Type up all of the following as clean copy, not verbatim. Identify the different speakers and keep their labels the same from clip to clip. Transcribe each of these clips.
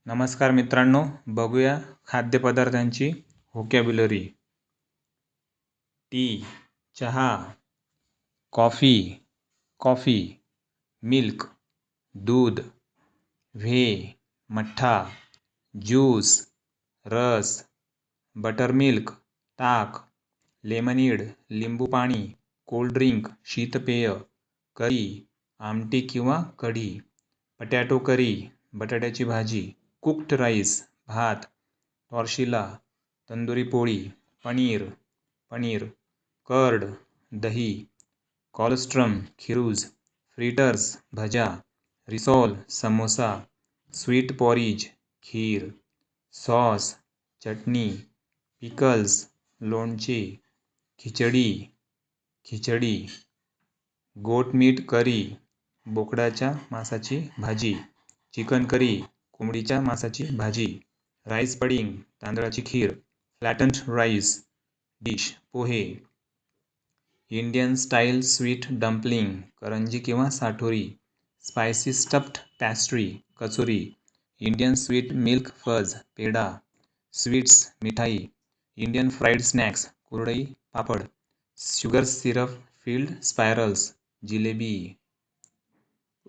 Speaker 1: नमस्कार मित्रांनो, बघूया खाद्यपदार्थांची व्होकॅब्युलरी. टी, चहा, कॉफी, मिल्क, दूध, व्हे, मठ्ठा, ज्यूस, रस, बटरमिल्क, ताक, लेमनीड, लिंबू पाणी, कोल्ड ड्रिंक, शीतपेय, करी, आमटी किंवा कढी, पटॅटो करी, बटाट्याची भाजी, कुक्ड राईस, भात, टॉर्शिला, तंदुरी पोळी, पनीर, कर्ड, दही, कोलेस्ट्रम, खिरूज, फ्रीटर्स, भजा, रिसोल, समोसा, स्वीट पॉरीज, खीर, सॉस, चटणी, पिकल्स, लोणचे, खिचडी, गोट मीट करी, बोकडाच्या मांसाची भाजी, चिकन करी, कोंबडीच्या मांसाची भाजी, राईस पडिंग, तांदळाची kheer, flattened rice dish, pohe, Indian style sweet dumpling, karanji किंवा sathori, spicy stuffed pastry, kachori, Indian sweet milk fudge, peda, sweets, mithai, Indian fried snacks, kurdai, papad, sugar syrup filled spirals, jalebi.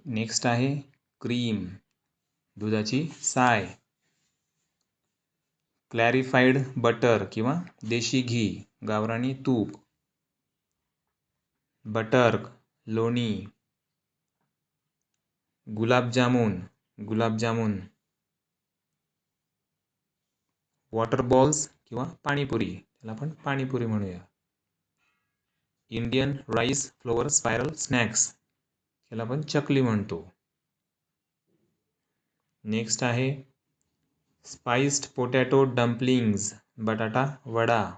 Speaker 1: Next आहे क्रीम, दुधाची साय, क्लॅरिफाईड बटर किंवा देशी घी, गावरानी तूप, बटर, लोणी, गुलाबजामुन, वॉटर बॉल्स किंवा पाणीपुरी, त्याला आपण पाणीपुरी म्हणूया. Indian rice flour spiral snacks, त्याला आपण चकली म्हणतो. नेक्स्ट आहे स्पाइस्ड पोटॅटो डम्पलिंग्स, बटाटा vada.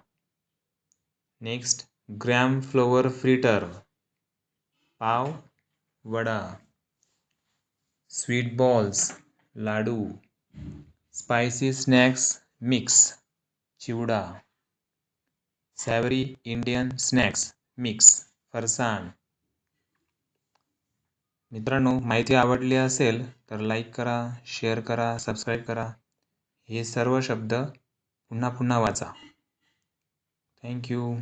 Speaker 1: Next gram floor freighter, पाव वडा, स्वीट बॉल्स, लाडू, स्पायसी स्नॅक्स मिक्स, चिवडा, सॅवरी इंडियन स्नॅक्स मिक्स, फरसाण. मित्रांनो, माहिती आवडली असेल तर लाईक करा, शेअर करा, सबस्क्राईब करा. हे सर्व शब्द पुन्हा वाचा. थँक्यू.